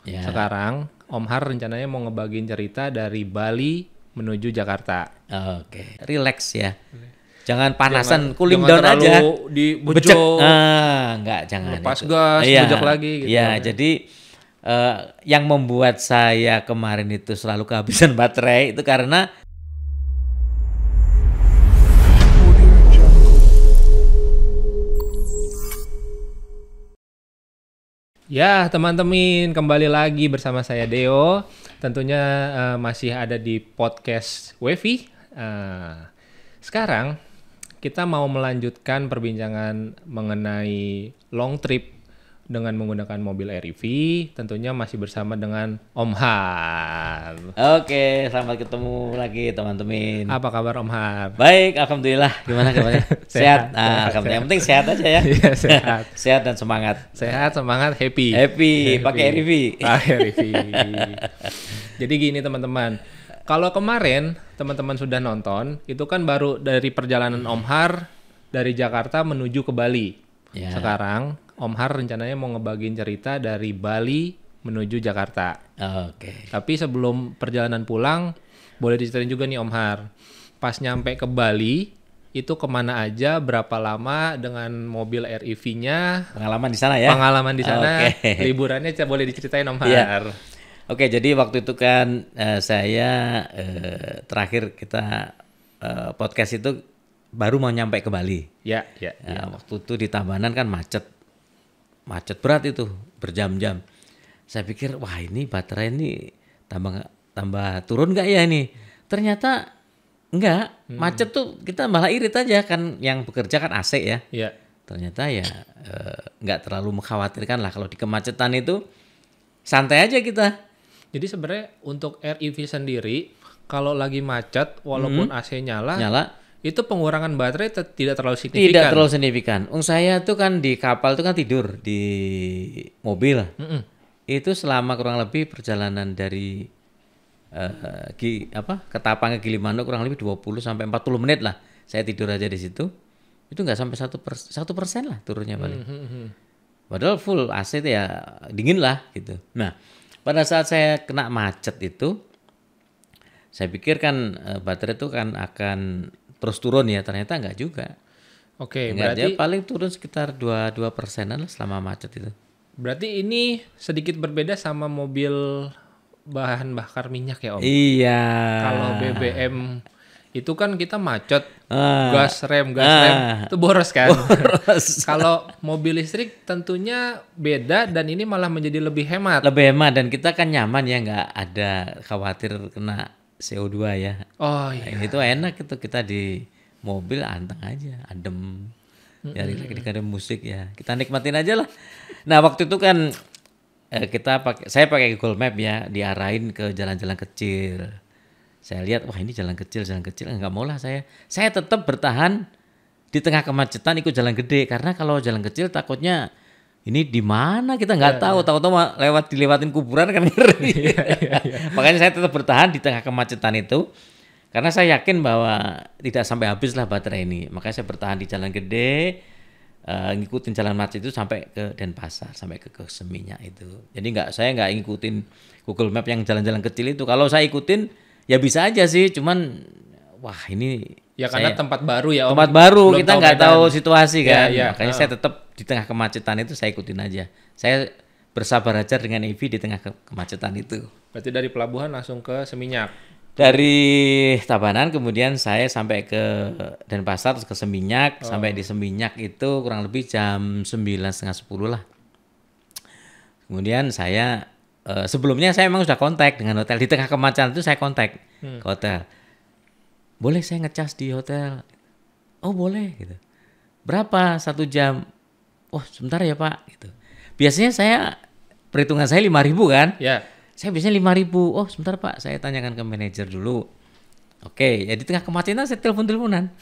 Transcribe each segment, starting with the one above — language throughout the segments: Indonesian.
Ya. Sekarang Om Har rencananya mau ngebagiin cerita dari Bali menuju Jakarta. Oke, relax ya. Jangan panasan, cooling jangan down terlalu aja. dibejek, Enggak, jangan lepas itu. gas, Iya, bejek lagi gitu. Iya, jadi yang membuat saya kemarin itu selalu kehabisan baterai itu karena Ya, teman-teman, kembali lagi bersama saya Deo. Tentunya masih ada di podcast Wevi. Sekarang kita mau melanjutkan perbincangan mengenai long trip dengan menggunakan mobil REV. Tentunya masih bersama dengan Om Har. Oke, selamat ketemu lagi teman-teman. Apa kabar Om Har? Baik, alhamdulillah. Gimana kabarnya? Sehat. Alhamdulillah. Yang penting sehat aja ya. Iya, sehat. Sehat dan semangat. Sehat, semangat, happy. Happy, pakai REV. Pakai REV. Jadi gini teman-teman, kalau kemarin teman-teman sudah nonton, itu kan baru dari perjalanan Om Har dari Jakarta menuju ke Bali. Ya. Sekarang Om Har rencananya mau ngebagiin cerita dari Bali menuju Jakarta. Oke. Tapi sebelum perjalanan pulang, boleh diceritain juga nih Om Har. Pas nyampe ke Bali, itu kemana aja, berapa lama dengan mobil REV-nya, Pengalaman di sana ya. pengalaman di sana, Oke. liburannya boleh diceritain Om Iya. Har. Oke, jadi waktu itu kan saya terakhir kita podcast itu baru mau nyampe ke Bali. Ya, ya, Ya, waktu itu di Tabanan kan macet berat itu berjam-jam. Saya pikir wah ini baterai ini tambah turun nggak ya ini? Ternyata enggak, macet tuh kita malah irit aja kan, yang bekerja kan AC ya. ya. Ternyata ya nggak terlalu mengkhawatirkan lah kalau di kemacetan itu, santai aja kita. Jadi sebenarnya untuk REV sendiri, kalau lagi macet, walaupun AC nyala, itu pengurangan baterai tidak terlalu signifikan. Tidak terlalu signifikan. Saya tuh kan di kapal tuh kan tidur di mobil. Itu selama kurang lebih perjalanan dari Ketapang ke Gilimanuk kurang lebih 20 sampai 40 menit lah. Saya tidur aja di situ. Itu nggak sampai 1% lah turunnya paling. Padahal full AC itu ya dingin lah gitu. Nah, pada saat saya kena macet itu, saya pikir kan baterai itu kan akan terus turun ya, ternyata enggak juga. Oke, Enggak, berarti dia paling turun sekitar 2% lah selama macet itu. berarti ini sedikit berbeda sama mobil bahan bakar minyak ya Om. Iya. Kalau BBM itu kan kita macet, gas rem itu boros kan. Kalau mobil listrik tentunya beda dan ini malah menjadi lebih hemat. Lebih hemat dan kita kan nyaman ya, nggak ada khawatir kena CO2 ya. Oh iya. Nah, itu enak itu, kita di mobil anteng aja, adem. Ya ketika ada musik ya, kita nikmatin aja lah. Nah, waktu itu kan saya pakai Google Map ya, diarahin ke jalan-jalan kecil. Saya lihat, wah ini jalan kecil, enggak mau lah saya. Saya tetap bertahan di tengah kemacetan ikut jalan gede, karena kalau jalan kecil takutnya ini di mana kita nggak tahu, tahu-tahu dilewatin kuburan kan ngeri. Makanya saya tetap bertahan di tengah kemacetan itu, karena saya yakin bahwa tidak sampai habis lah baterai ini. Makanya saya bertahan di jalan gede, ngikutin jalan macet itu sampai ke Denpasar, sampai ke Seminyak itu. Jadi saya nggak ngikutin Google Map yang jalan-jalan kecil itu. Kalau saya ikutin ya bisa aja sih, cuman wah ini ya karena tempat baru ya Om. Tempat baru, Belum kita nggak tahu situasi kan. Ya. Makanya saya tetap di tengah kemacetan itu saya ikutin aja. Saya bersabar aja dengan EV di tengah kemacetan itu. Berarti dari pelabuhan langsung ke Seminyak. Dari Tabanan kemudian saya sampai ke Denpasar terus ke Seminyak. Sampai di Seminyak itu kurang lebih jam 9:30, 10 lah. Kemudian saya sebelumnya saya memang sudah kontak dengan hotel. Di tengah kemacetan itu saya kontak ke hotel. Boleh saya ngecas di hotel? Oh boleh gitu. Berapa? 1 jam? Oh sebentar ya Pak gitu. Biasanya perhitungan saya 5.000 kan? Ya. Saya biasanya 5.000. Oh sebentar Pak, saya tanyakan ke manajer dulu. Oke, ya di tengah kemacetan saya telepon-teleponan.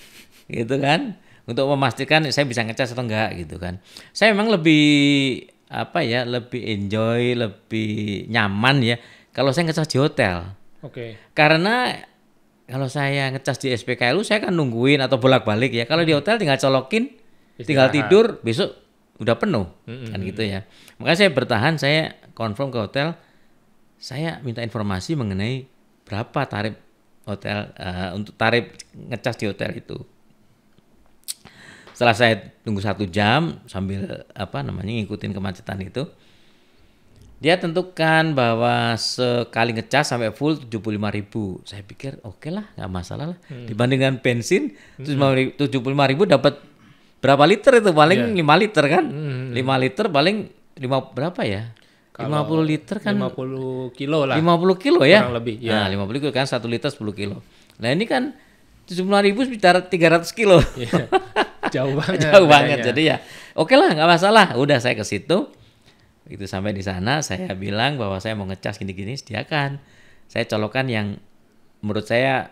Gitu kan. Untuk memastikan saya bisa ngecas atau enggak gitu kan. Saya memang lebih lebih enjoy, lebih nyaman ya kalau saya ngecas di hotel. Oke. Karena kalau saya ngecas di SPKLU saya kan nungguin atau bolak-balik ya. Kalau di hotel tinggal colokin, tinggal tidur, besok udah penuh kan gitu ya. Makanya saya bertahan, saya confirm ke hotel saya minta informasi mengenai berapa tarif hotel untuk tarif ngecas di hotel itu. Setelah saya tunggu 1 jam sambil ngikutin kemacetan itu, dia tentukan bahwa sekali ngecas sampai full 75.000. Saya pikir oke lah, nggak masalah lah. Dibandingkan bensin 75.000 dapat berapa liter itu? Paling 5 liter kan? 5 liter paling berapa ya? Kalau 50 liter kan 50 kilo lah. 50 kilo ya? Kurang lebih, ya. Nah, 50 kilo kan 1 liter 10 kilo. Nah, ini kan 75.000 sekitar 300 kilo. Ya. Jauh banget. Jauh banget. Jadi ya oke lah, nggak masalah. Udah saya ke situ. Itu sampai di sana saya bilang bahwa saya mau ngecas gini-gini, sediakan. Saya colokkan yang menurut saya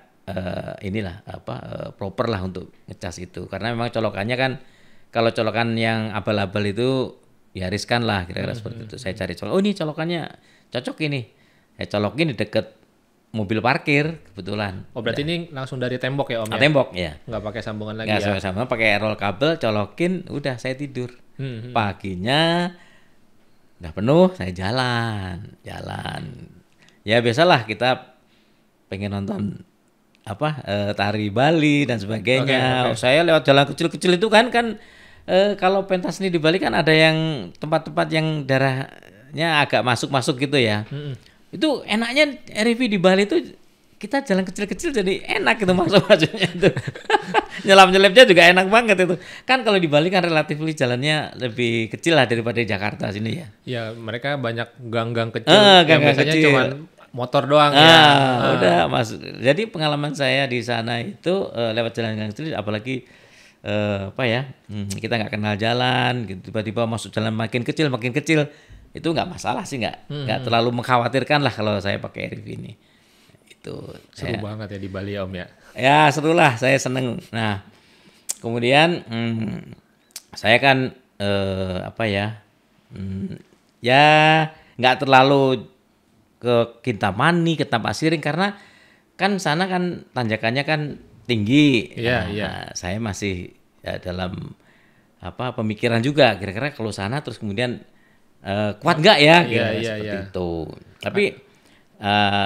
proper lah untuk ngecas itu. Karena memang colokannya kan kalau colokan yang abal-abal itu ya riskan lah kira-kira seperti itu. Saya cari colok. Oh, ini colokannya cocok ini. Saya colokin di deket mobil parkir kebetulan. Oh, berarti ini langsung dari tembok ya Om ya? Tembok ya. Nggak pakai sambungan lagi ya? Sama pakai roll kabel, colokin, udah saya tidur. Paginya udah penuh, saya jalan. Ya biasalah kita pengen nonton tari Bali dan sebagainya. Okay. Saya lewat jalan kecil-kecil itu kan kalau pentas seni di Bali kan ada yang tempat-tempat yang daerahnya agak masuk-masuk gitu ya. Itu enaknya RV di Bali itu kita jalan kecil-kecil jadi enak itu masuk-masuknya itu. Nyelam-nyelamnya juga enak banget itu. Kan kalau di Bali kan relatif jalannya lebih kecil lah daripada di Jakarta sini ya. Ya, mereka banyak gang-gang kecil yang biasanya cuma motor doang Udah masuk. Jadi pengalaman saya di sana itu lewat jalan gang kecil, apalagi kita nggak kenal jalan, gitu, tiba-tiba masuk jalan makin kecil, itu nggak masalah sih, nggak terlalu mengkhawatirkan lah kalau saya pakai RV ini. Seru banget ya di Bali Om ya. Ya seru lah, saya seneng. Nah kemudian saya kan ya nggak terlalu ke Kintamani, ke Tampasiring karena kan sana kan tanjakannya kan tinggi. Nah, saya masih dalam pemikiran juga kira-kira kalau sana terus kemudian kuat nggak ya seperti itu. Tapi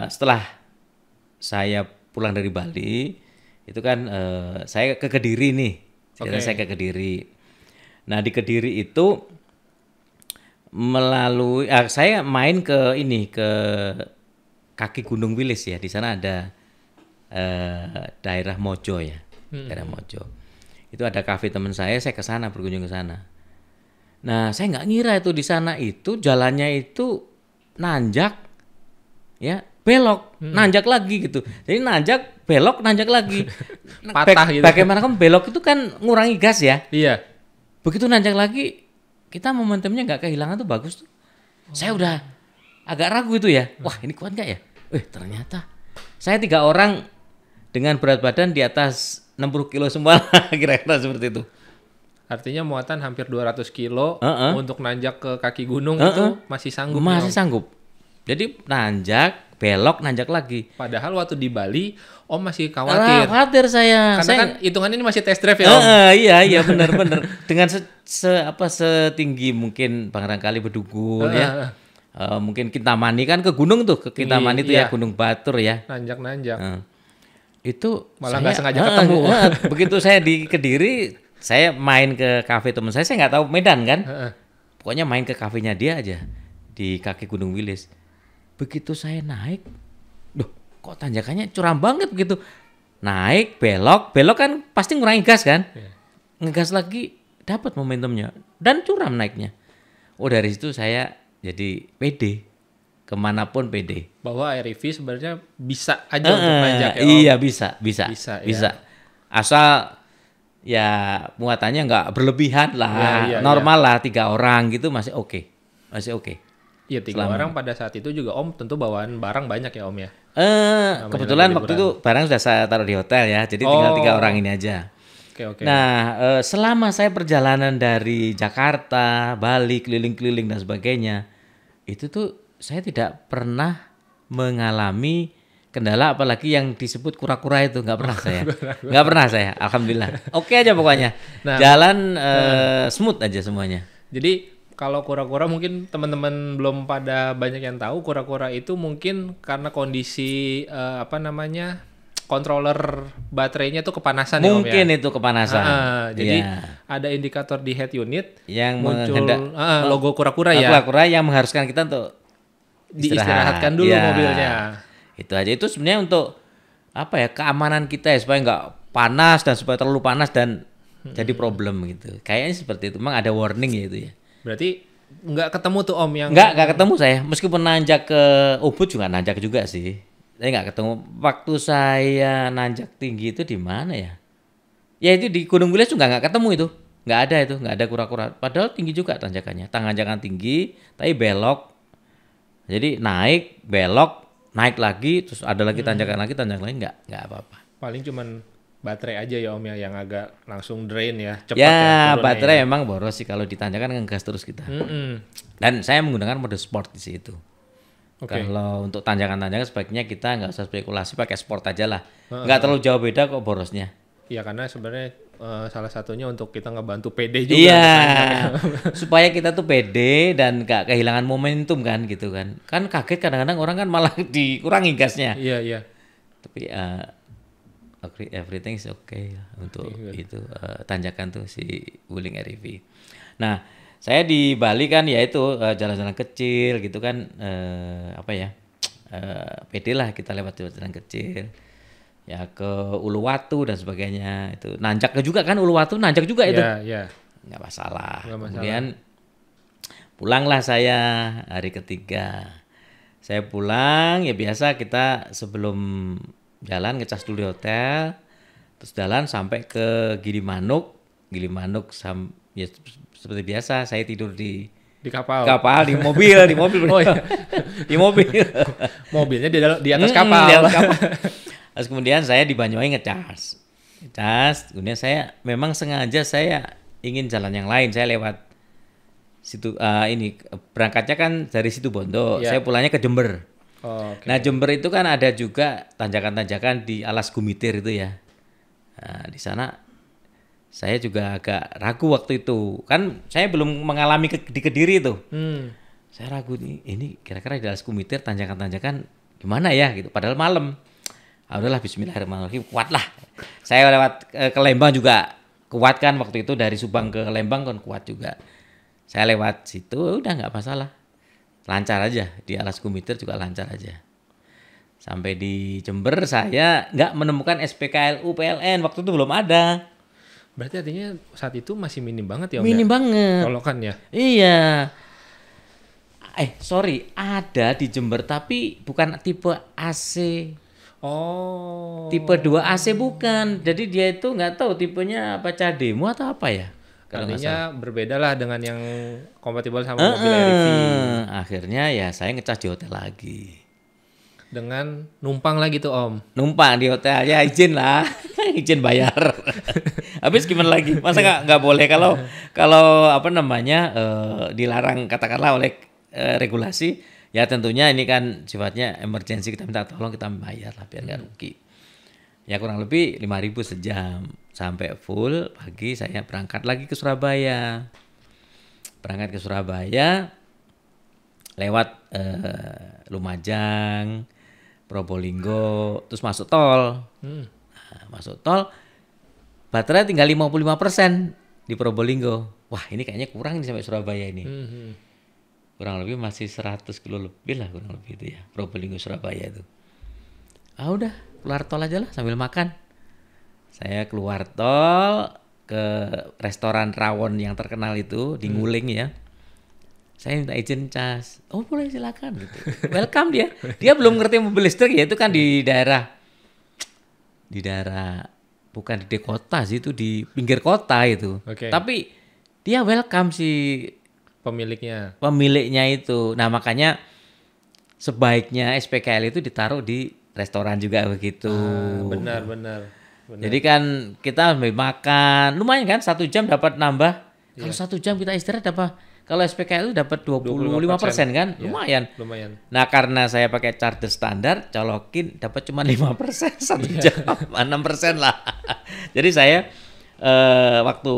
setelah saya pulang dari Bali itu kan saya ke Kediri nih. Saya ke Kediri. Nah di Kediri itu melalui saya main ke kaki Gunung Wilis ya. Di sana ada daerah Mojo ya. Daerah Mojo. Itu ada kafe teman saya ke sana, berkunjung ke sana. Nah, saya nggak ngira itu di sana itu jalannya itu nanjak ya. Belok, nanjak lagi gitu. Jadi nanjak, belok, nanjak lagi. Patah gitu. Bagaimana kan belok itu kan ngurangi gas ya. Iya. Begitu nanjak lagi, kita momentumnya nggak kehilangan tuh bagus tuh. Saya udah agak ragu itu ya. Wah ini kuat nggak ya? Ternyata saya 3 orang dengan berat badan di atas 60 kilo semua kira-kira seperti itu. Artinya muatan hampir 200 kilo untuk nanjak ke kaki gunung itu masih sanggup. Masih sanggup. Jadi nanjak, belok, nanjak lagi. Padahal waktu di Bali, Om masih khawatir. Khawatir saya. Karena kan hitungannya ini masih test drive ya Om. Iya benar. Dengan setinggi mungkin barangkali Bedugul ya. Mungkin Kintamani kan ke gunung tuh, ke Kintamani itu ya Gunung Batur ya. Nanjak. Itu malah nggak sengaja ketemu. Begitu saya di Kediri, saya main ke kafe teman saya nggak tahu Medan kan. Pokoknya main ke kafenya dia aja di kaki Gunung Wilis. Begitu saya naik, kok tanjakannya curam banget begitu. Naik, belok kan pasti ngurangi gas kan. Ngegas lagi, dapat momentumnya dan curam naiknya. Dari situ saya jadi pede, kemanapun pede. Bahwa RV sebenarnya bisa aja untuk nanjak ya Om. Iya bisa. Asal ya muatannya nggak berlebihan lah, normal lah 3 orang gitu masih oke. Iya 3 orang pada saat itu juga Om tentu bawaan barang banyak ya Om ya. Kebetulan waktu itu barang sudah saya taruh di hotel ya, jadi tinggal 3 orang ini aja. Oke. Nah selama saya perjalanan dari Jakarta, Bali, keliling-keliling dan sebagainya, itu tuh saya tidak pernah mengalami kendala apalagi yang disebut kura-kura itu, nggak pernah saya, alhamdulillah. Oke aja pokoknya. Jalan smooth aja semuanya. Jadi Kalau kura-kura mungkin teman-teman belum pada banyak yang tahu, kura-kura itu mungkin karena kondisi controller baterainya tuh kepanasan ya Om ya. Mungkin itu kepanasan. Jadi ada indikator di head unit yang muncul logo kura-kura ya. Kura-kura yang mengharuskan kita untuk diistirahatkan dulu mobilnya. Itu aja, itu sebenarnya untuk apa ya, keamanan kita ya, supaya nggak panas dan supaya terlalu panas dan jadi problem gitu. Kayaknya seperti itu. Memang ada warning ya itu ya. Berarti nggak ketemu tuh Om yang... Nggak ketemu saya. Meskipun nanjak ke Ubud juga nanjak juga sih. Saya nggak ketemu. Waktu saya nanjak tinggi itu di mana ya? Ya itu di Gunung Wilis juga nggak ketemu itu. Nggak ada itu, nggak ada kura-kura. Padahal tinggi juga tanjakannya. Tanjakan tinggi, tapi belok. Jadi naik, belok, naik lagi, terus ada lagi tanjakan lagi nggak apa-apa. Paling cuman baterai aja ya Om ya yang agak langsung drain ya, cepat ya. Baterai emang boros sih kalau ditanjakan, ngegas terus kita. Dan saya menggunakan mode sport di situ. Kalau untuk tanjakan-tanjakan sebaiknya kita nggak usah spekulasi, pakai sport aja lah. Nggak terlalu jauh beda kok borosnya. Iya, karena sebenarnya salah satunya untuk kita ngebantu pede juga. Iya, supaya kita tuh pede dan nggak kehilangan momentum kan gitu kan. Kan kaget kadang-kadang orang kan malah dikurangi gasnya. Iya. Tapi everything is okay untuk itu tanjakan tuh si Wuling REV. Nah, saya di Bali kan ya itu jalan-jalan kecil gitu kan, pede lah kita lewat jalan kecil. Ya ke Uluwatu dan sebagainya itu. Nanjak juga kan Uluwatu, nanjak juga itu. Iya. Nggak masalah. Kemudian pulanglah saya hari ketiga. Saya pulang ya biasa kita sebelum jalan ngecas dulu di hotel, terus jalan sampai ke Gilimanuk ya seperti biasa saya tidur di kapal, di mobil oh, iya. di mobil. Mobilnya di atas kapal. Di atas kapal. Terus kemudian saya di Banyuwangi ngecas, kemudian saya memang sengaja saya ingin jalan yang lain, saya lewat situ berangkatnya kan dari Situbondo, saya pulangnya ke Jember. Nah Jember itu kan ada juga tanjakan-tanjakan di Alas Gumitir itu ya. Nah, di sana saya juga agak ragu waktu itu. Kan saya belum mengalami di Kediri itu. Saya ragu ini kira-kira di Alas Gumitir tanjakan-tanjakan gimana ya gitu. Padahal malam. Udahlah bismillahirrahmanirrahim, kuat lah. Saya lewat ke Lembang juga kuat kan waktu itu, dari Subang ke Lembang kan kuat juga. Saya lewat situ udah nggak masalah. Lancar aja, di Alas Gumitir juga lancar aja. Sampai di Jember saya nggak menemukan SPKLU PLN, waktu itu belum ada. Berarti artinya saat itu masih minim banget ya Om? Minim banget. Colokan ya? Iya. Sorry, ada di Jember tapi bukan tipe AC. Oh. Tipe 2 AC bukan. Jadi dia itu nggak tahu tipenya apa, Cademo atau apa ya. Artinya berbeda lah dengan yang kompatibel sama mobil REV. Akhirnya ya saya ngecas di hotel lagi. Dengan numpang lagi tuh Om? Numpang di hotel, ya izin lah. Izin bayar. Habis gimana lagi? Masa nggak boleh kalau dilarang katakanlah oleh regulasi. Ya tentunya ini kan sifatnya emergency, kita minta tolong, kita bayar lah biar nggak rugi. Ya kurang lebih 5.000 sejam. Sampai full pagi saya berangkat lagi ke Surabaya. Berangkat ke Surabaya lewat Lumajang, Probolinggo, terus masuk tol. Nah, masuk tol baterai tinggal 55% di Probolinggo. Wah, ini kayaknya kurang nih sampai Surabaya ini. Kurang lebih masih 100 kilo lebih lah kurang lebih itu ya, Probolinggo Surabaya itu. Udah keluar tol aja lah sambil makan. Saya keluar tol ke restoran rawon yang terkenal itu di Nguling ya. Saya minta izin cas. Oh boleh silakan gitu. Welcome dia. Dia belum ngerti mobil listrik ya, itu kan di daerah bukan di kota sih, itu di pinggir kota itu. Tapi dia welcome si pemiliknya itu. Nah makanya sebaiknya SPKL itu ditaruh di restoran juga begitu. Benar. Jadi kan kita makan lumayan kan, 1 jam dapat nambah. Kalau 1 jam kita istirahat dapat, kalau SPKL itu dapat 25% kan, lumayan. Nah karena saya pakai charger standar, colokin dapat cuma 5% 1 jam, 6% lah. Jadi saya waktu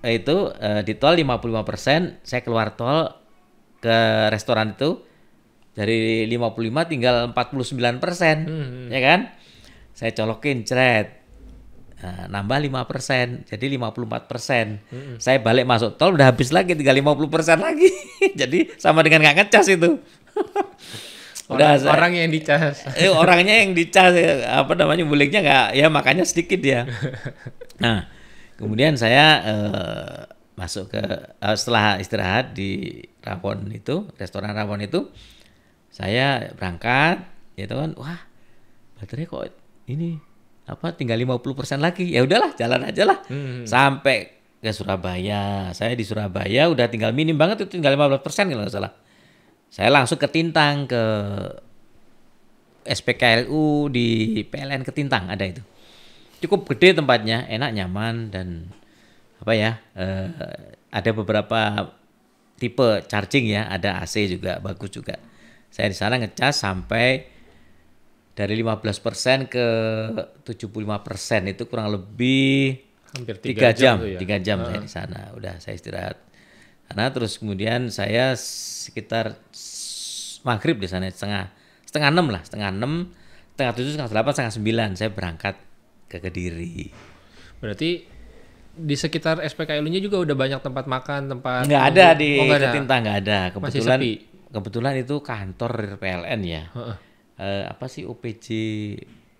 di tol 55%, saya keluar tol ke restoran itu dari 55 tinggal 49%, ya kan? Saya colokin cret. Nah, nambah 5%, jadi 54%. Saya balik masuk tol udah habis lagi, tinggal 50% lagi. Jadi sama dengan nggak ngecas itu. Orang yang dicas. Orangnya yang dicas, apa namanya, buliknya nggak, ya makanya sedikit ya. Nah, kemudian saya masuk ke setelah istirahat di Rawon itu, restoran Rawon itu, saya berangkat, ya kan, wah baterai kok ini apa tinggal 50% lagi, ya udahlah jalan aja lah sampai ke Surabaya. Saya di Surabaya udah tinggal minim banget, itu tinggal 15% kalau nggak salah. Saya langsung ke Tintang, ke SPKLU di PLN Ketintang ada itu. Cukup gede tempatnya, enak, nyaman, dan apa ya, ada beberapa tipe charging ya, ada AC juga, bagus juga. Saya di sana ngecas sampai dari 15% ke 75%, itu kurang lebih hampir 3 jam. Ya? 3 jam saya di sana. Udah saya istirahat. Karena terus kemudian saya sekitar maghrib di sana, setengah 6 lah, setengah 6, setengah 7, setengah 8, setengah 9 saya berangkat ke Kediri. Berarti di sekitar SPKLU-nya juga udah banyak tempat makan, tempat nggak ada di Ketintang, nggak ada. Kebetulan itu kantor PLN ya. Apa sih OPJ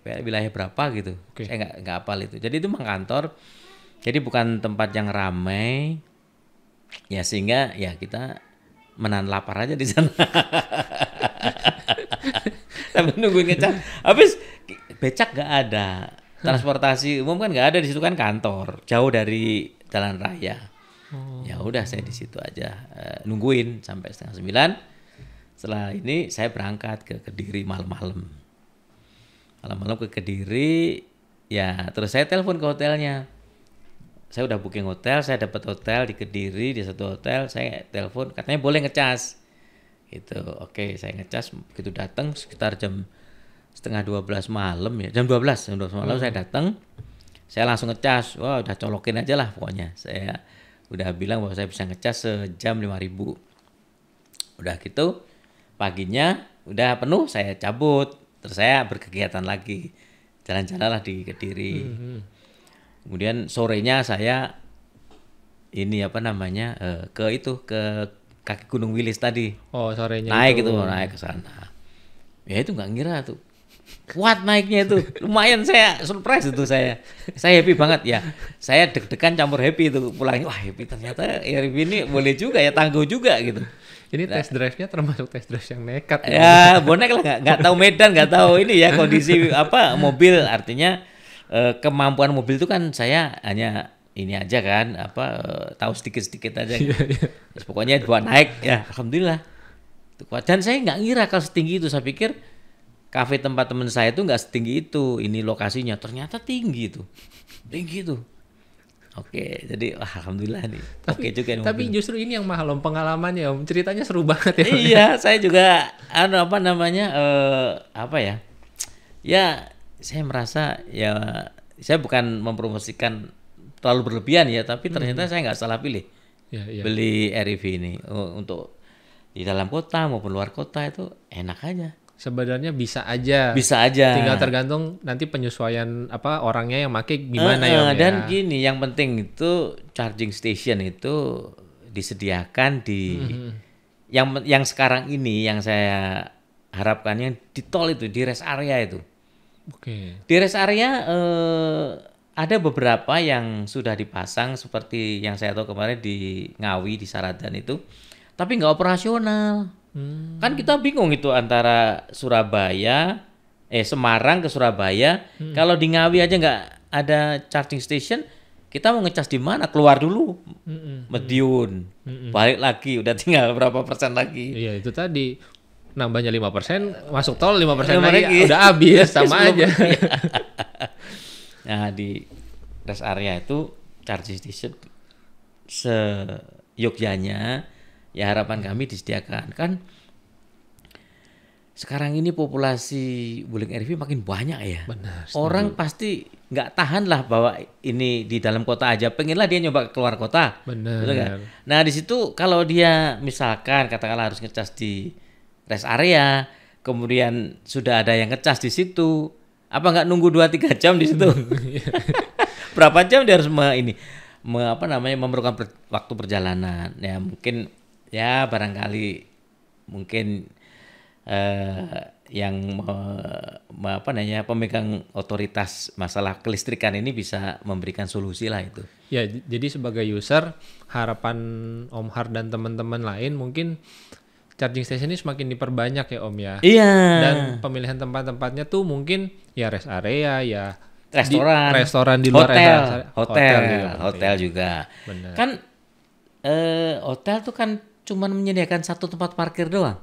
wilayah berapa gitu. Okay. Saya nggak hafal itu. Jadi itu memang kantor. Jadi bukan tempat yang ramai. Ya sehingga ya kita menahan lapar aja di sana. Sampai nungguin ngecas. Habis becak nggak ada. Transportasi umum kan nggak ada, di situ kan kantor, jauh dari jalan raya. Ya udah saya di situ aja nungguin sampai setengah 9. Setelah ini saya berangkat ke Kediri malam-malam ke Kediri, ya terus saya telepon ke hotelnya. Saya udah booking hotel, saya dapat hotel di Kediri, di satu hotel, saya telepon, katanya boleh ngecas. Gitu. Oke, saya ngecas, begitu datang sekitar jam setengah 12 malam ya, jam 12 malam saya datang, saya langsung ngecas. Wah, udah colokin aja lah pokoknya. Saya udah bilang bahwa saya bisa ngecas sejam 5.000. Udah gitu, paginya udah penuh, saya cabut. Terus saya berkegiatan lagi, jalan-jalan lah di Kediri. Kemudian sorenya saya ini apa namanya, ke kaki Gunung Wilis tadi. Oh, sorenya naik naik ke sana. Ya itu nggak ngira tuh kuat naiknya itu, lumayan. Saya surprise itu, saya happy banget ya. Saya deg-degan campur happy itu pulangnya. Wah, happy ternyata Airb ini boleh juga ya, tangguh juga gitu. Ini test drive-nya termasuk test drive yang nekat. Ya bonek lah, nggak tahu medan, nggak tahu ini ya kondisi apa mobil. Artinya kemampuan mobil itu kan saya hanya ini aja kan, tahu sedikit-sedikit aja. Terus pokoknya buat naik ya, alhamdulillah itu kuat. Dan saya nggak ngira kalau setinggi itu. Saya pikir kafe tempat teman saya itu nggak setinggi itu, ini lokasinya ternyata tinggi itu. Oke, jadi alhamdulillah nih. Oke juga nih. Tapi justru ini yang mahal Om, pengalamannya Om, ceritanya seru banget ya. Iya, saya juga ya saya merasa ya, saya bukan mempromosikan terlalu berlebihan ya, tapi ternyata saya nggak salah pilih. Beli Airb ini untuk di dalam kota maupun luar kota itu enak aja. Sebenarnya bisa aja. Tinggal tergantung nanti penyesuaian orangnya yang make gimana ya. Dan gini, yang penting itu charging station itu disediakan di yang sekarang ini yang saya harapkan yang di tol itu, di rest area itu. Oke. Di rest area ada beberapa yang sudah dipasang seperti yang saya tahu kemarin di Ngawi, di Saradan itu, tapi nggak operasional. Kan kita bingung itu antara Semarang ke Surabaya. Kalau di Ngawi aja nggak ada charging station, kita mau ngecas di mana? Keluar dulu, Mediun, balik lagi, udah tinggal berapa persen lagi? Iya itu tadi, nambahnya 5%, masuk tol 5% lagi, udah habis sama aja. Nah di rest area itu charging station seyogyanya, ya harapan kami disediakan. Kan sekarang ini populasi Wuling RV makin banyak ya. Benar. Orang pasti nggak tahan lah bahwa ini di dalam kota aja, pengenlah dia nyoba keluar kota. Benar. Betul kan? Nah di situ kalau dia misalkan katakanlah harus ngecas di rest area, kemudian sudah ada yang ngecas di situ, apa nggak nunggu 2-3 jam di situ? Berapa jam dia harus memerlukan waktu perjalanan? Ya mungkin ya barangkali mungkin yang pemegang otoritas masalah kelistrikan ini bisa memberikan solusi lah itu. Ya, jadi sebagai user, harapan Om Har dan teman-teman lain mungkin charging station ini semakin diperbanyak ya Om ya. Iya. Dan pemilihan tempat-tempatnya tuh mungkin ya rest area, ya restoran di luar hotel juga. Benar. Kan hotel tuh kan cuman menyediakan satu tempat parkir doang.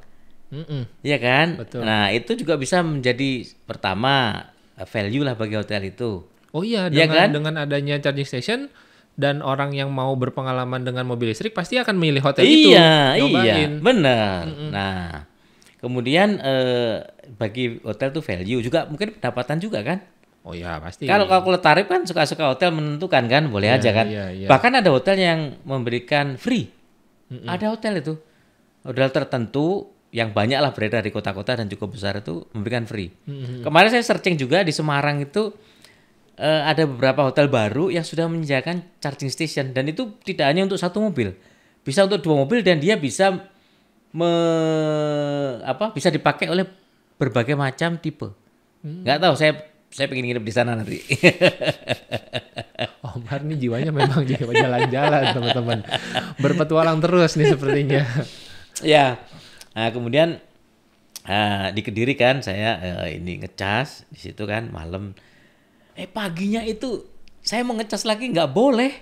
Iya kan? Betul. Nah itu juga bisa menjadi pertama value lah bagi hotel itu. Oh iya, dengan adanya charging station dan orang yang mau berpengalaman dengan mobil listrik pasti akan memilih hotel itu. Iya, benar. Nah kemudian bagi hotel tuh value juga mungkin pendapatan juga kan? Oh iya pasti. Kalau tarif kan suka-suka hotel menentukan kan, boleh aja kan. Iya. Bahkan ada hotel yang memberikan free. Ada hotel itu, hotel tertentu yang banyak lah beredar di kota-kota dan cukup besar itu memberikan free. Kemarin saya searching juga di Semarang itu ada beberapa hotel baru yang sudah menyediakan charging station dan itu tidak hanya untuk satu mobil, bisa untuk 2 mobil dan dia bisa bisa dipakai oleh berbagai macam tipe. Nggak tahu, saya pengen nginep di sana nanti. Om Har nih jiwanya memang jiwa jalan-jalan teman-teman, berpetualang terus nih sepertinya. Ya. Nah, kemudian di Kediri kan saya ini ngecas di situ kan malam. Paginya itu saya mau ngecas lagi nggak boleh.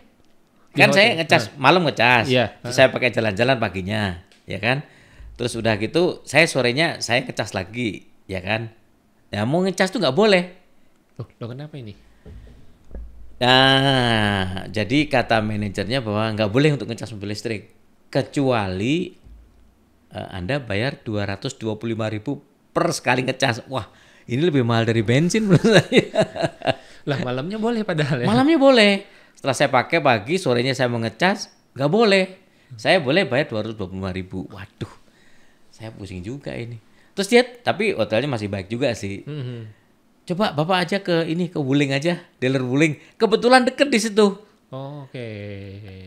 Kan saya ngecas malam ngecas. Iya. Terus saya pakai jalan-jalan paginya, ya kan? Terus udah gitu saya sorenya saya ngecas lagi, ya kan? Nah, mau ngecas tuh nggak boleh. Loh kenapa ini? Nah, jadi kata manajernya bahwa nggak boleh untuk ngecas mobil listrik kecuali Anda bayar 225.000 per sekali ngecas. Wah, ini lebih mahal dari bensin menurut saya. Lah malamnya boleh padahal ya? Malamnya boleh. Setelah saya pakai pagi, sorenya saya mau ngecas, nggak boleh. Saya boleh bayar 225.000. Waduh, saya pusing juga ini. Terus dia, tapi hotelnya masih baik juga sih. Coba Bapak aja ke Wuling aja, dealer Wuling. Kebetulan deket di situ. Oh, oke.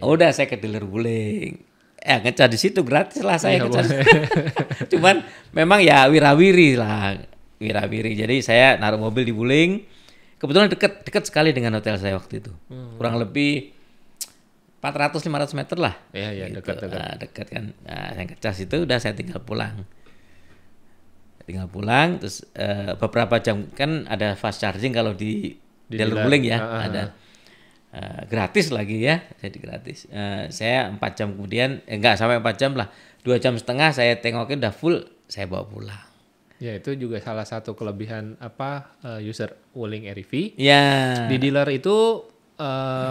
Udah saya ke dealer Wuling. Ngecas di situ gratis lah saya ngecas. Cuman memang ya wirawiri. Jadi saya naruh mobil di Wuling. Kebetulan dekat sekali dengan hotel saya waktu itu. Kurang lebih 400-500 meter lah. Iya, gitu. dekat. Dekat kan. Nah, saya ngecas itu udah saya tinggal pulang. Terus beberapa jam kan ada fast charging kalau di dealer Wuling ya, ada. Gratis lagi ya, jadi gratis. Saya 4 jam kemudian, enggak sampai 4 jam lah, 2,5 jam saya tengokin udah full, saya bawa pulang. Ya itu juga salah satu kelebihan user Wuling RV. Ya. Di dealer itu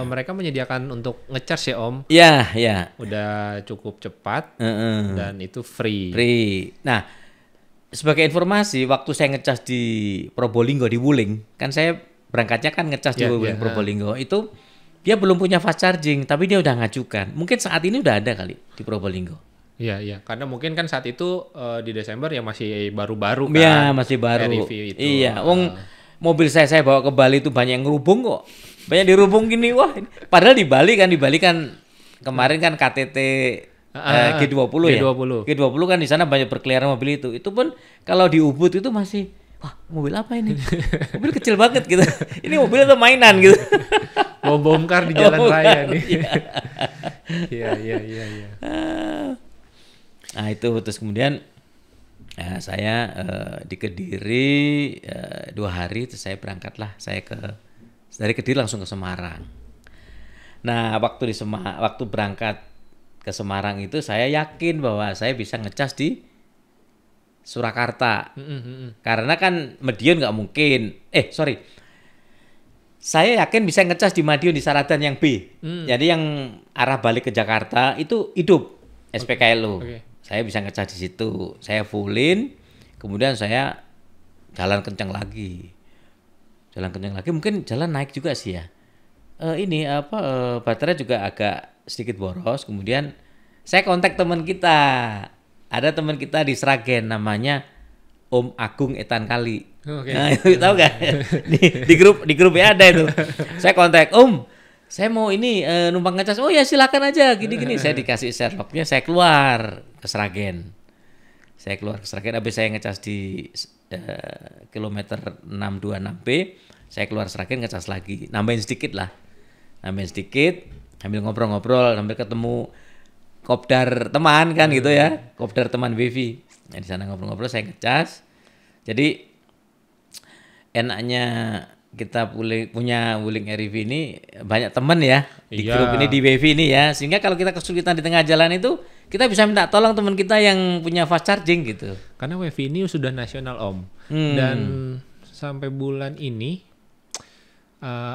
mereka menyediakan untuk ngecharge ya Om. Ya. Udah cukup cepat dan itu free. Nah, sebagai informasi, waktu saya ngecas di Probolinggo di Wuling, kan saya berangkatnya kan ngecas di Wuling Probolinggo itu. Dia belum punya fast charging, tapi dia udah ngajukan. Mungkin saat ini udah ada kali di Probolinggo. Iya. Karena mungkin kan saat itu di Desember ya masih baru-baru kan. Iya, masih baru. RV itu. Iya, mobil saya bawa ke Bali itu banyak yang ngerubung kok. Banyak dirubung gini, wah. Padahal di Bali kan kemarin kan KTT G20 ya. G20 kan di sana banyak berkeliaran mobil itu. Itu pun kalau di Ubud itu masih, wah mobil apa ini? Mobil kecil banget gitu. Ini mobil atau mainan gitu. Bongkar di jalan raya nih. Iya. Nah itu terus kemudian saya di Kediri 2 hari terus saya berangkatlah. Dari Kediri langsung ke Semarang. Nah waktu berangkat ke Semarang itu saya yakin bahwa saya bisa ngecas di Surakarta. Karena kan Madiun nggak mungkin. Saya yakin bisa ngecas di Madiun di Saradan yang B. Jadi yang arah balik ke Jakarta itu hidup SPKLU. Okay. Saya bisa ngecas di situ. Saya fullin. kemudian saya jalan kencang lagi, mungkin jalan naik juga sih ya. Baterai juga agak sedikit boros. Kemudian saya kontak teman kita, ada teman kita di Sragen namanya Om Agung Etan Kali. Okay. Nah, itu tahu nggak? di grup ya ada itu. Saya kontak, Om, saya mau ini numpang ngecas. Oh ya silakan aja, gini. Saya dikasih Sherlocknya, saya keluar ke Sragen. Habis saya ngecas di kilometer 626B, saya keluar Sragen ngecas lagi. Nambahin sedikit, sambil ngobrol-ngobrol, sambil ketemu kopdar teman kan gitu ya, kopdar teman Wifi. Nah, di sana ngobrol-ngobrol, saya ngecas. Jadi enaknya kita punya Wuling REV ini banyak teman ya di grup ini, di Wifi ini ya, sehingga kalau kita kesulitan di tengah jalan itu kita bisa minta tolong teman kita yang punya fast charging gitu. Karena Wifi ini sudah nasional Om, dan sampai bulan ini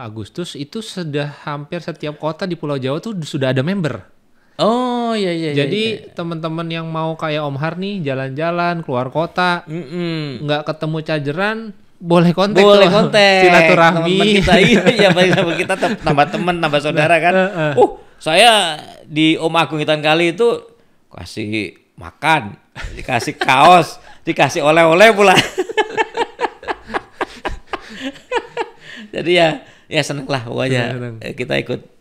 Agustus itu sudah hampir setiap kota di Pulau Jawa tuh sudah ada member. Oh iya. Jadi teman-teman yang mau kayak Om Har nih jalan-jalan keluar kota, nggak ketemu chargeran, boleh kontak. Silaturahmi. Teman kita kita tambah teman, tambah saudara kan. Saya di Om Agung Etan Kali itu kasih makan, dikasih kaos, dikasih oleh-oleh pula. Jadi ya seneng lah pokoknya. Kita ikut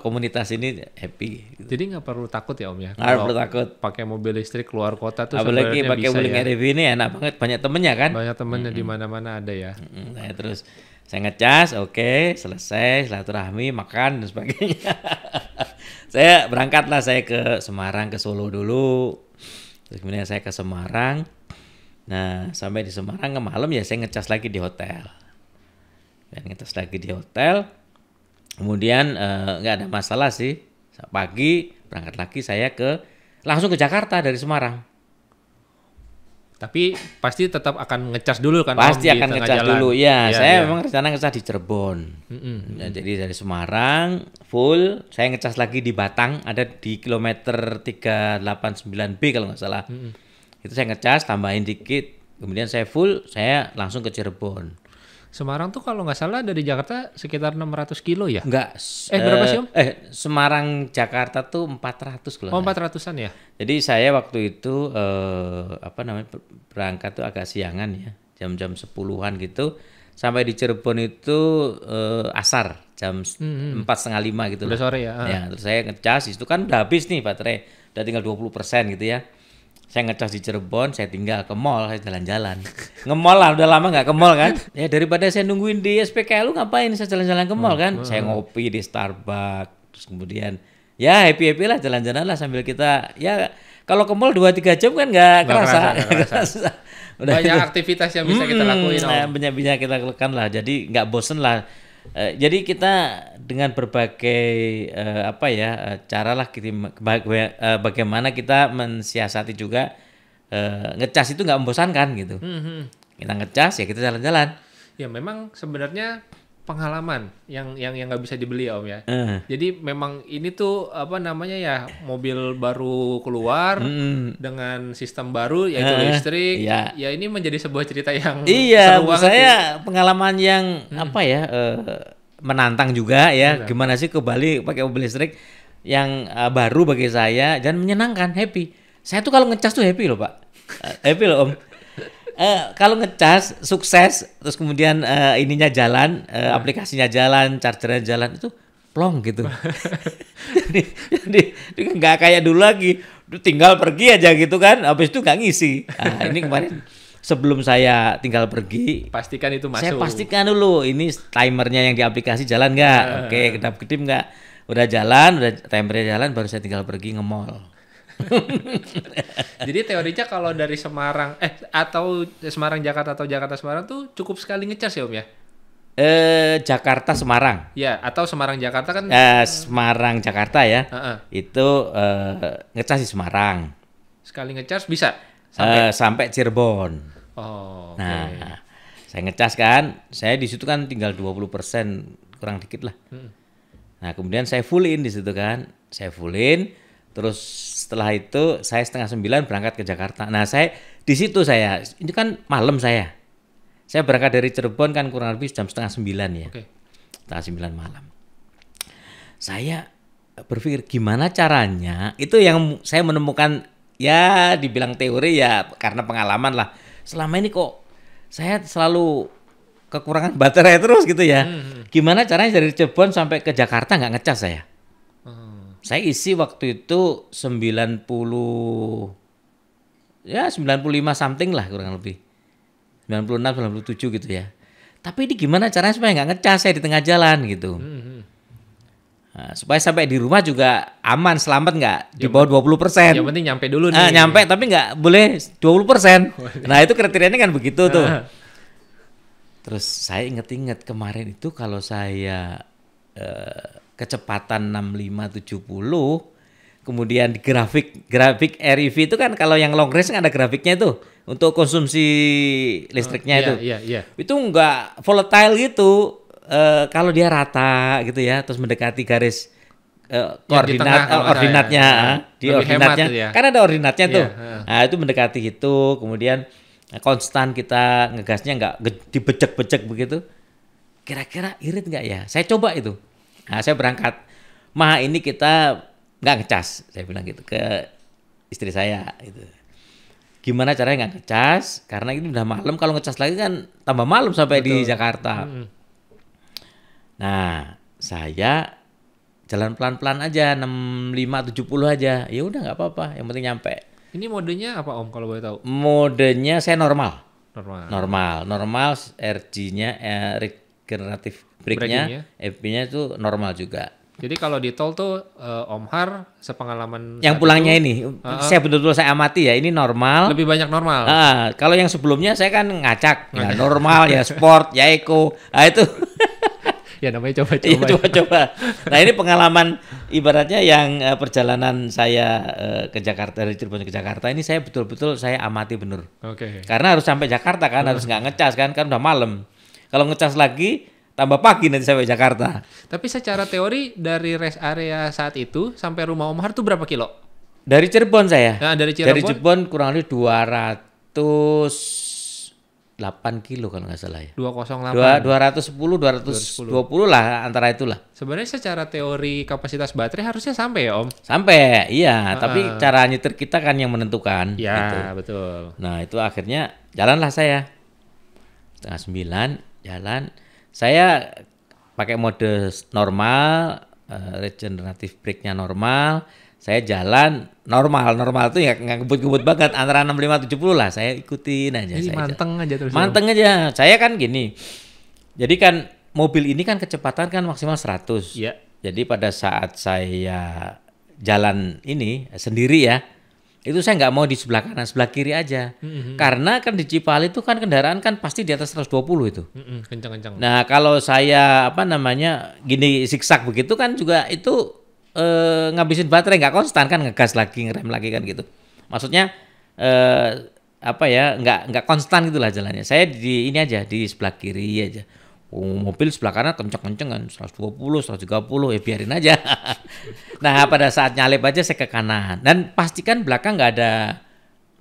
komunitas ini happy. Jadi nggak perlu takut ya Om ya. Nggak perlu takut. Pakai mobil listrik keluar kota tuh apalagi sebenarnya pakai bisa Wuling REV ini enak banget, banyak temennya kan. Banyak temennya di mana-mana ada ya. Nah, terus saya ngecas, oke, selesai, silaturahmi, makan dan sebagainya. Saya berangkatlah ke Semarang, ke Solo dulu. Terus kemudian saya ke Semarang. Nah, sampai di Semarang ke malam ya saya ngecas lagi di hotel. Kemudian nggak ada masalah sih. Pagi berangkat lagi saya langsung ke Jakarta dari Semarang. Tapi pasti tetap akan ngecas dulu kan? Pasti akan ngecas dulu. Ya, saya memang rencana ngecas di Cirebon. Nah, jadi dari Semarang full, saya ngecas lagi di Batang, ada di kilometer 389B kalau nggak salah. Itu saya ngecas, tambahin dikit, kemudian saya full, saya langsung ke Cirebon. Semarang tuh kalau nggak salah dari Jakarta sekitar 600 kilo ya? Enggak. Berapa sih Om? Semarang Jakarta tuh 400 kilo. 400-an ya? Jadi saya waktu itu berangkat tuh agak siangan ya, jam-jam 10-an gitu. Sampai di Cirebon itu asar, jam 4:30 gitu. Udah sore ya? Ya, terus saya ngecas, itu kan udah habis nih baterai, udah tinggal 20% gitu ya. Saya ngecas di Cirebon, saya tinggal ke mall, saya jalan-jalan. Nge-mall lah, udah lama nggak ke mall kan. Ya daripada saya nungguin di SPKLU ngapain, saya jalan-jalan ke mall kan. Saya ngopi di Starbucks, terus kemudian ya happy-happy lah, jalan-jalan lah sambil kita, ya kalau ke mall 2-3 jam kan nggak kerasa. Banyak aktivitas yang bisa kita lakuin. Banyak bisa kita lakukan lah, jadi nggak bosen lah. Jadi kita dengan berbagai cara lah bagaimana kita mensiasati juga ngecas itu nggak membosankan gitu. Kita ngecas ya kita jalan-jalan. Ya memang sebenarnya pengalaman yang nggak bisa dibeli ya Om ya. Jadi memang ini tuh mobil baru keluar dengan sistem baru yaitu listrik. Ya ini menjadi sebuah cerita yang seru banget. Saya pengalaman yang menantang juga ya. Gimana sih ke Bali pakai mobil listrik yang baru bagi saya dan menyenangkan, happy. Saya tuh kalau ngecas tuh happy loh Pak. Happy loh Om. Kalau ngecas sukses, terus kemudian ininya jalan, aplikasinya jalan, chargernya jalan, itu plong gitu. jadi nggak kayak dulu lagi, tinggal pergi aja gitu kan, habis itu nggak ngisi. Nah, ini kemarin sebelum saya tinggal pergi, pastikan itu masuk. Saya pastikan dulu ini timernya yang di aplikasi jalan nggak, oke, kedap-kedip nggak, udah jalan, udah timernya jalan, baru saya tinggal pergi nge-mall. Jadi teorinya kalau dari Semarang atau Semarang Jakarta atau Jakarta Semarang tuh cukup sekali ngecas ya Om ya? Jakarta Semarang. Ya, atau Semarang Jakarta kan? Semarang Jakarta ya. Itu ngecas di Semarang. Sekali ngecas bisa sampai Cirebon. Oh. Nah, saya ngecas kan, saya di situ kan tinggal 20%, kurang dikit lah. Nah, kemudian saya fullin di situ kan, saya fullin. Terus setelah itu saya 8:30 berangkat ke Jakarta. Nah di situ ini kan malam saya berangkat dari Cirebon kan kurang lebih jam 8:30 ya. Oke. 8:30 malam. Saya berpikir gimana caranya, itu yang saya menemukan ya dibilang teori ya karena pengalaman lah. Selama ini kok saya selalu kekurangan baterai terus gitu ya. Gimana caranya dari Cirebon sampai ke Jakarta nggak ngecas saya? Saya isi waktu itu 95 something lah kurang lebih. 96, 97 gitu ya. Tapi ini gimana caranya supaya nggak ngecas saya di tengah jalan gitu. Nah, supaya sampai di rumah juga aman, selamat nggak di bawah 20%. Yang penting nyampe dulu nih. Nyampe tapi nggak boleh 20%. Nah itu kriterianya kan begitu tuh. Terus saya inget-inget kemarin itu kalau saya kecepatan 65-70, kemudian di grafik REV itu kan kalau yang long range kan ada grafiknya itu untuk konsumsi listriknya itu. Itu nggak volatile gitu. Kalau dia rata gitu ya, terus mendekati garis ordinatnya, di ordinatnya ya. Kan ada ordinatnya tuh. Nah itu mendekati itu, kemudian konstan kita ngegasnya nggak dibecek-becek begitu. Kira-kira irit nggak ya? Saya coba itu. Nah saya berangkat, ini kita nggak ngecas, saya bilang gitu ke istri saya itu. Gimana caranya nggak ngecas? Karena ini udah malam, kalau ngecas lagi kan tambah malam sampai di Jakarta. Nah saya jalan pelan-pelan aja, 65-70 aja. Ya udah nggak apa-apa, yang penting nyampe. Ini modenya apa Om kalau boleh tahu? Modenya saya normal. RG-nya regeneratif brake-nya, FP-nya itu normal juga. Jadi kalau di tol tuh Om Har sepengalaman yang pulangnya ini, saya betul-betul saya amati ya, ini normal. Lebih banyak normal. Kalau yang sebelumnya saya kan ngacak, ya normal, ya sport, ya eco. Nah itu. Ya namanya coba-coba. Coba-coba. Nah ini pengalaman ibaratnya yang perjalanan saya ke Jakarta, dari Cirebon ke Jakarta ini saya betul-betul saya amati bener. Oke. Karena harus sampai Jakarta kan, harus nggak ngecas kan udah malam. Kalau ngecas lagi tambah pagi nanti sampai Jakarta. Tapi secara teori dari rest area saat itu sampai rumah Om Har tuh berapa kilo? Dari Cirebon saya. Nah, dari Cirebon kurang lebih 208 kilo kalau nggak salah ya. 208. 220 lah antara itulah. Sebenarnya secara teori kapasitas baterai harusnya sampai ya Om? Sampai, iya. Tapi cara nyetir kita kan yang menentukan. Ya gitu. Betul. Nah itu akhirnya jalanlah saya. 8:30 jalan. Saya pakai mode normal, regeneratif brake-nya normal. Saya jalan normal tuh ya nggak ngebut-ngebut banget, antara 65-70 lah. Saya ikutin aja. Jadi manteng aja terus. Manteng aja. Saya kan gini. Jadi kan mobil ini kan kecepatan kan maksimal 100. Iya. Jadi pada saat saya jalan ini sendiri ya, itu saya nggak mau di sebelah kanan, sebelah kiri aja. Karena kan di Cipali itu kan kendaraan kan pasti di atas 120 itu. Kencang-kencang. Nah kalau saya gini zigzag begitu kan juga itu ngabisin baterai, nggak konstan kan, ngegas lagi, ngerem lagi kan gitu. Maksudnya nggak konstan gitulah jalannya. Saya di ini aja di sebelah kiri aja. Mobil sebelah kanan kenceng-kenceng kan 120, 130 ya biarin aja. Nah pada saat nyalip aja saya ke kanan dan pastikan belakang nggak ada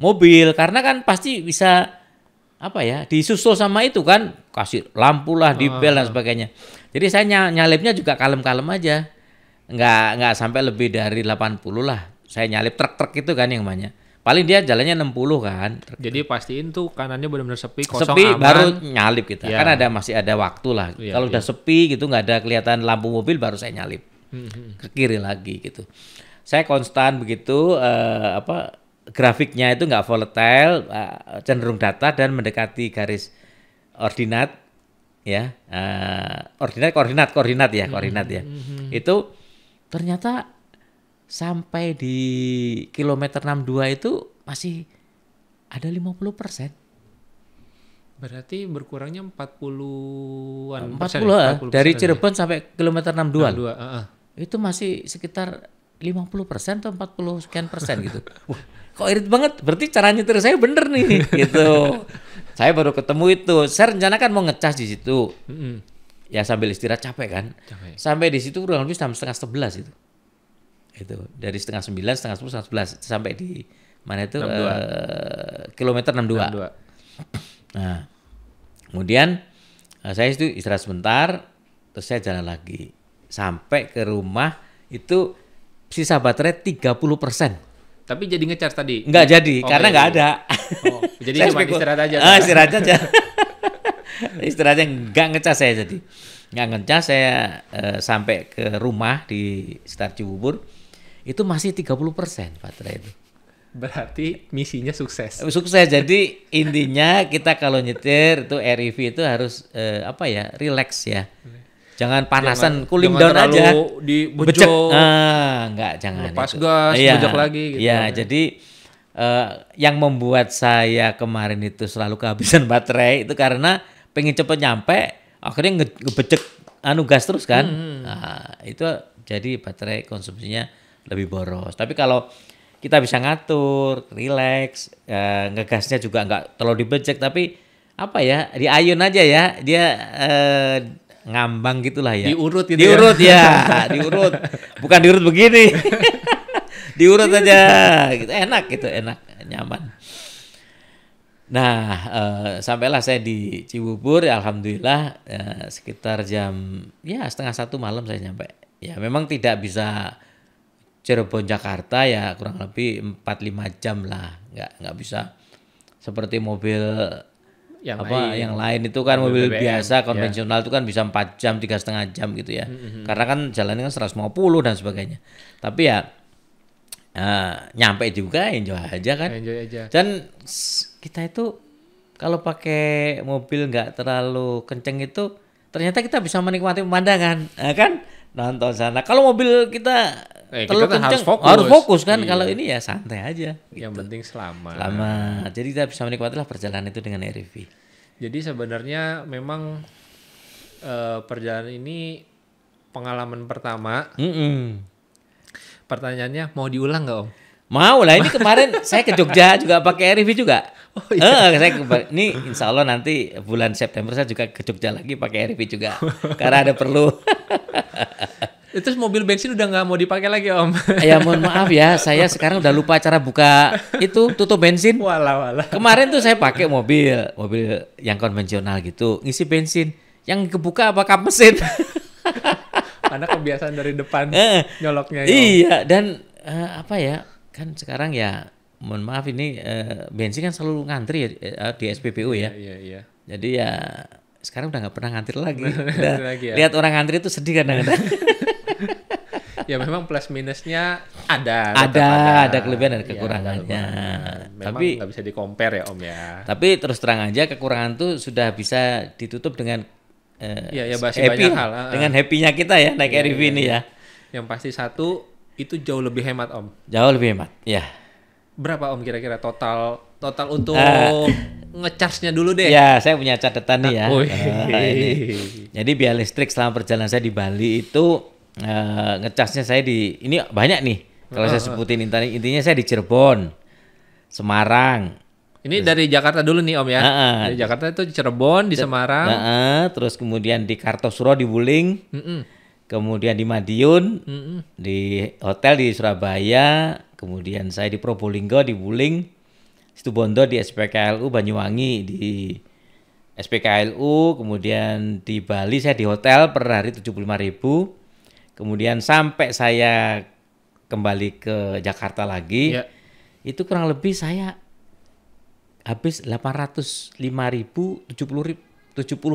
mobil karena kan pasti bisa disusul sama itu kan, kasih lampu lah, dibel dan sebagainya. Jadi saya nyalipnya juga kalem-kalem aja, nggak sampai lebih dari 80 lah. Saya nyalip truk-truk itu kan yang banyak. Paling dia jalannya 60 kan. Jadi pastiin tuh kanannya benar-benar sepi, kosong, sepi, aman. baru nyalip kita. Ya. Kan masih ada waktu lah. Kalau udah sepi gitu nggak ada kelihatan lampu mobil baru saya nyalip. Ke kiri lagi gitu. Saya konstan begitu grafiknya itu nggak volatile, cenderung datar dan mendekati garis ordinat ya. Koordinat ya. Itu ternyata sampai di kilometer 62 itu masih ada 50%. Berarti berkurangnya 40-an 40 dari Cirebon sampai kilometer 62. Itu masih sekitar 50% atau 40 sekian persen gitu. Wah, kok irit banget. Berarti cara nyetir saya bener nih gitu. Saya baru ketemu itu. Saya rencanakan mau ngecas di situ. Ya sambil istirahat capek kan. Sampai di situ kurang lebih jam 10:30 itu. Itu dari setengah 9, setengah 10, setengah 11 sampai di mana itu 62. kilometer 62. 62. Nah, kemudian saya itu istirahat sebentar, terus saya jalan lagi sampai ke rumah itu sisa baterai 30%. Tapi jadi ngecharge tadi? Enggak jadi, karena enggak ada. Oh, jadi cuma istirahat aja. Istirahat aja. Istirahatnya enggak ngecas saya jadi. Enggak ngecas saya sampai ke rumah di sekitar Cibubur itu masih 30% baterai itu. Berarti misinya sukses. Sukses. Jadi intinya kita kalau nyetir itu REV itu harus relax ya. Jangan panasan, cooling down aja. Dibejek. Enggak, jangan. Lepas gas, bejek lagi gitu. Iya, jadi yang membuat saya kemarin itu selalu kehabisan baterai itu karena pengen cepet nyampe, akhirnya ngebejek gas terus kan. Nah, itu jadi baterai konsumsinya lebih boros. Tapi kalau kita bisa ngatur, relax, ngegasnya juga nggak terlalu dibejek, tapi diayun aja ya, dia ngambang gitulah ya. Diurut gitu diurut ya. Diurut. Bukan diurut begini. Diurut aja gitu. Enak gitu, enak, nyaman. Nah, sampailah saya di Cibubur, ya alhamdulillah sekitar jam setengah 1 malam saya nyampe. Ya memang tidak bisa Cirebon Jakarta ya kurang lebih 4-5 jam lah. Nggak bisa seperti mobil yang lain itu kan mobil BBM, biasa konvensional itu kan bisa 4 jam 3,5 jam gitu ya. Karena kan jalannya kan 150 dan sebagainya. Tapi ya nyampe juga, enjoy aja kan. Enjoy aja. Dan kita itu kalau pakai mobil nggak terlalu kenceng itu ternyata kita bisa menikmati pemandangan, kan nonton sana. Kalau mobil kita terlalu kenceng harus fokus kan. Iya. Kalau ini ya santai aja. Yang penting selamat. Jadi kita bisa menikmati lah perjalanan itu dengan REV. Jadi sebenarnya memang perjalanan ini pengalaman pertama. Pertanyaannya mau diulang nggak Om? Mau lah, ini kemarin saya ke Jogja juga pakai REV juga. Oh iya. Ini insya Allah nanti bulan September saya juga ke Jogja lagi pakai REV juga. Karena ada perlu. Itu mobil bensin udah nggak mau dipakai lagi Om? Ya mohon maaf ya, saya sekarang udah lupa cara buka itu tutup bensin. Walah. Kemarin tuh saya pakai mobil yang konvensional gitu, ngisi bensin. Yang kebuka apa kap mesin? Karena kebiasaan dari depan nyoloknya. Ya, iya, dan kan sekarang ya mohon maaf ini bensin kan selalu ngantri ya di SPBU ya. Iya. Jadi ya sekarang udah nggak pernah ngantri lagi. Lihat orang ngantri itu sedih kadang-kadang. Ya memang plus minusnya ada kelebihan dan kekurangannya. Memang tapi nggak bisa di-compare ya Om ya. Tapi terus terang aja kekurangan tuh sudah bisa ditutup dengan happy, banyak hal. Dengan happy-nya kita ya naik REV ini ya. Yang pasti satu itu jauh lebih hemat Om. Jauh lebih hemat, ya. Berapa Om kira-kira total untuk ngecharge-nya dulu deh? Ya, saya punya catatan nih ya. Ini. Jadi biaya listrik selama perjalanan saya di Bali itu ngecasnya saya ini banyak nih. Kalau saya sebutin intinya saya di Cirebon, Semarang. Ini dari Jakarta dulu nih Om ya. Dari Jakarta itu di Cirebon, di Semarang. Terus kemudian di Kartosuro di Wuling. Kemudian di Madiun. Di hotel di Surabaya. Kemudian saya di Probolinggo di Wuling. Situbondo di SPKLU Banyuwangi di SPKLU. Kemudian di Bali saya di hotel per hari 75.000. Kemudian sampai saya kembali ke Jakarta lagi, itu kurang lebih saya habis 805.070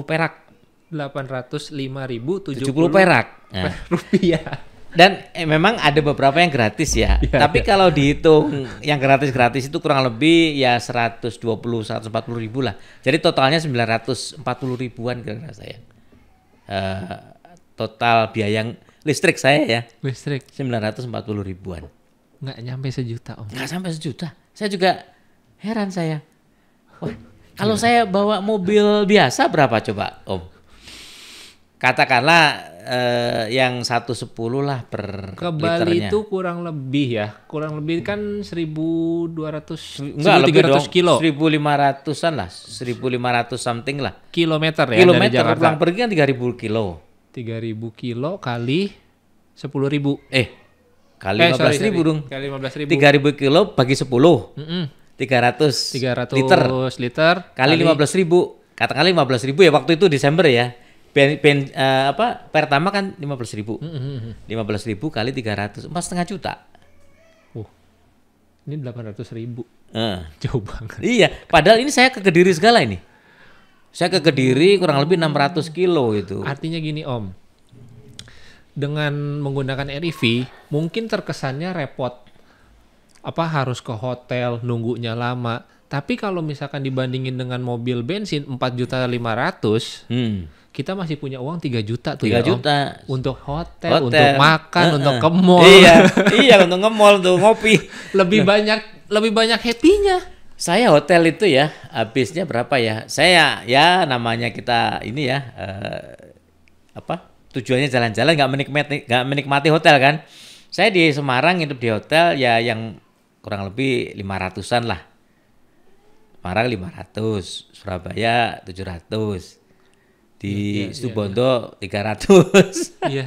perak. 805.070 perak. Nah. Rupiah. Dan memang ada beberapa yang gratis ya. Tapi kalau dihitung yang gratis itu kurang lebih ya 140 ribu lah. Jadi totalnya 940 ribuan kira-kira saya. Total biaya yang listrik saya ya. Listrik 940 ribuan. Nggak nyampe sejuta Om. Nggak sampai sejuta. Saya juga heran saya. Wah, kalau saya bawa mobil biasa berapa coba Om? Katakanlah yang 110 lah per ke liternya. Bali itu kurang lebih kan 1.200 enggak lebih dong, kilo. 1.500-an lah, 1.500 something lah. Kilometer ya dari Jakarta. Pulang pergi kan 3.000 kilo. 3.000 kilo kali 10.000. Kali 15.000 dong. Kali 15.000. 3.000 kilo bagi 10. 300 liter kali 15.000. Katakanlah 15.000 ya waktu itu Desember ya. Pertama kan 15.000. 15.000 kali 300, 4,5 juta. Ini 800.000. Jauh banget. Iya, padahal ini saya ke Kediri segala ini. Saya ke Kediri kurang lebih 600 kilo itu. Artinya gini Om, dengan menggunakan REV mungkin terkesannya repot. Harus ke hotel, nunggunya lama. Tapi kalau misalkan dibandingin dengan mobil bensin 4.500.000, kita masih punya uang 3 juta tuh 3 juta. Om. Untuk hotel, untuk makan, untuk ke mall. Iya, untuk nge-mall tuh ngopi. Lebih banyak happy-nya. Saya hotel itu ya, habisnya berapa ya? Saya ya namanya kita ini ya tujuannya jalan-jalan nggak menikmati hotel kan. Saya di Semarang hidup di hotel ya yang kurang lebih 500-an lah. Semarang 500, Surabaya 700. Di Situbondo 300. Iya.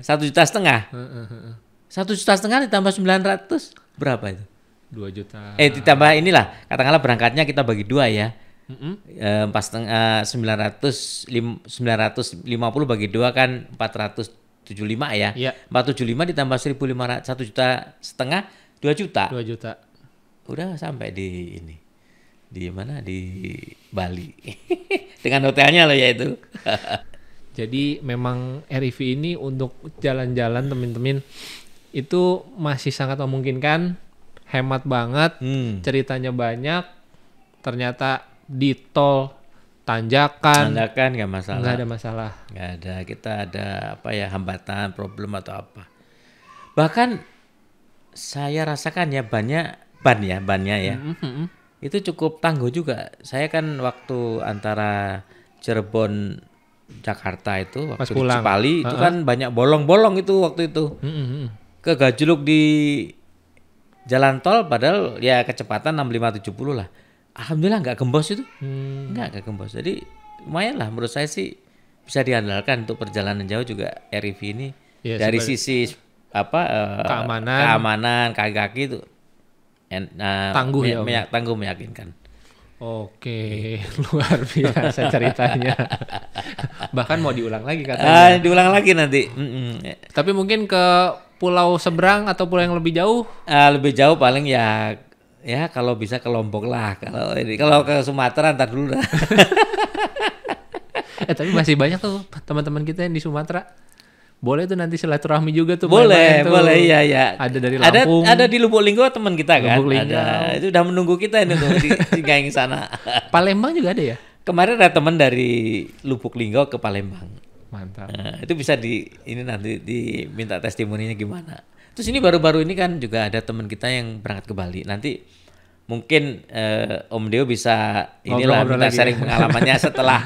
1,5 juta. 1,5 juta ditambah 900 berapa itu? 2 juta. Ditambah inilah, katakanlah berangkatnya kita bagi 2 ya. 950 bagi 2 kan 475 ya. 475 ditambah 1.500, 1,5 juta, 2 juta. 2 juta. Udah sampai di ini. Di mana? Di Bali. Dengan hotelnya loh ya itu. Jadi memang REV ini untuk jalan-jalan teman-teman itu masih sangat memungkinkan, hemat banget, ceritanya banyak, ternyata di tol tanjakan nggak masalah. Nggak ada masalah. Nggak ada, kita ada hambatan, problem atau apa. Bahkan saya rasakan ya bannya ya. Itu cukup tangguh juga. Saya kan waktu antara Cirebon Jakarta itu waktu di Cipali itu kan banyak bolong-bolong itu waktu itu. Kegajluk di jalan tol padahal ya kecepatan 65-70 lah. Alhamdulillah nggak gembos itu. Nggak gembos. Jadi lumayan lah menurut saya sih bisa diandalkan untuk perjalanan jauh juga REV ini ya, dari sisi keamanan kaki-kaki itu tangguh ya, tangguh meyakinkan. Oke, luar biasa ceritanya. Bahkan mau diulang lagi katanya. Diulang lagi nanti. Tapi mungkin ke pulau seberang atau pulau yang lebih jauh? Lebih jauh paling ya kalau bisa ke Lombok lah. Kalau ke Sumatera ntar dulu dah. Tapi masih banyak tuh teman-teman kita yang di Sumatera. Boleh tuh nanti silaturahmi juga tuh. Boleh, iya. Ada dari Lampung. Ada di Lubuk Linggau teman kita kan. Ada. Itu udah menunggu kita ini tuh di gang sana. Palembang juga ada ya? Kemarin ada teman dari Lubuk Linggau ke Palembang. Mantap. Itu bisa ini nanti diminta testimoninya gimana. Terus ini baru-baru ini kan juga ada teman kita yang berangkat ke Bali. Nanti mungkin Om Deo bisa inilah minta sharing pengalamannya setelah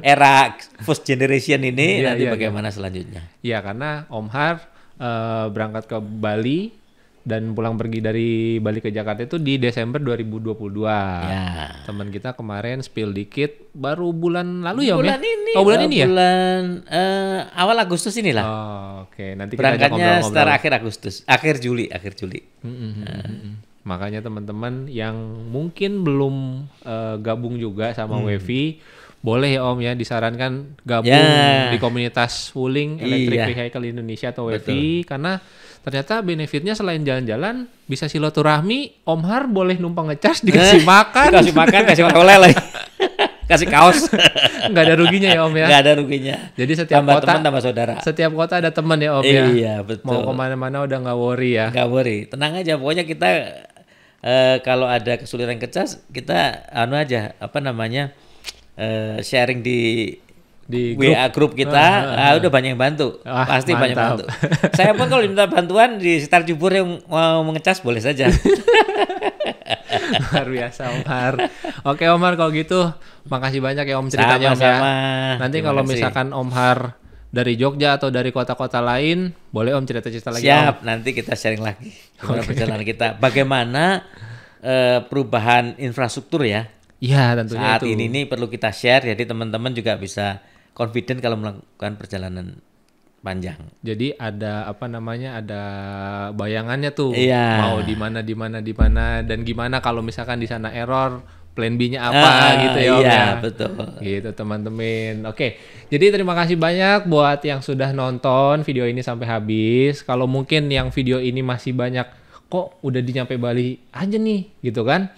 era first generation ini nanti bagaimana selanjutnya. Iya, karena Om Har berangkat ke Bali dan pulang pergi dari Bali ke Jakarta itu di Desember 2022. Ya. Teman kita kemarin spill dikit baru bulan lalu ya Om ya? Bulan ini ya? Bulan awal Agustus inilah. Oke. Nanti kita berangkatnya setelah akhir Juli. Makanya teman-teman yang mungkin belum gabung juga sama WeVi, boleh ya Om ya disarankan gabung di komunitas Wuling Electric Vehicle Indonesia atau WeVi, karena ternyata benefitnya selain jalan-jalan bisa silaturahmi. Om Har boleh numpang ngecas, dikasih makan, kasih oleh lagi, kasih kaos. Nggak ada ruginya ya Om ya. Nggak ada ruginya. Jadi setiap tambah kota, teman tambah saudara. Setiap kota ada teman ya Om ya. Iya betul. Mau kemana-mana udah nggak worry ya. Nggak worry, tenang aja. Pokoknya kita kalau ada kesulitan ngecas kita sharing di WA grup kita, udah banyak yang bantu, pasti banyak bantu. Saya pun kalau diminta bantuan di sekitar Jubur yang mau mengecas boleh saja. Luar biasa Om Har. Oke Om Har, kalau gitu makasih banyak ya Om ceritanya. Sama-sama. Om ya. Nanti kalau misalkan Om Har dari Jogja atau dari kota-kota lain, boleh Om cerita-cerita lagi. Siap, nanti kita sharing lagi gimana perjalanan kita, bagaimana perubahan infrastruktur ya. Iya tentunya saat ini perlu kita share, jadi teman-teman juga bisa confident kalau melakukan perjalanan panjang. Jadi ada apa namanya, ada bayangannya tuh. Iya. Mau di mana dan gimana kalau misalkan di sana error, plan B-nya apa gitu ya. Om, Iya, ya. betul. Gitu teman-teman. Oke. Jadi terima kasih banyak buat yang sudah nonton video ini sampai habis. Kalau mungkin yang video ini masih banyak, kok udah di nyampe Bali aja nih gitu kan.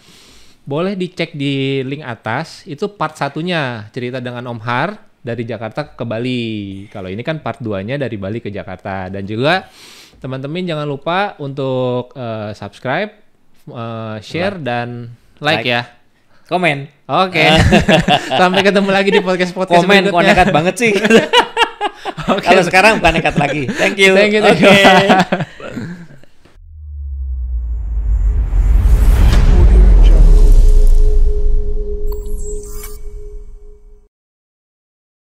Boleh dicek di link atas, itu part 1-nya cerita dengan Om Har dari Jakarta ke Bali. Kalau ini kan part 2-nya dari Bali ke Jakarta. Dan juga teman-teman jangan lupa untuk subscribe, share, dan like ya. Komen. Oke. Sampai ketemu lagi di podcast-podcast Komen, berikutnya. kok nekat banget sih. Kalau sekarang bukan nekat lagi. Thank you. Thank you. Oke.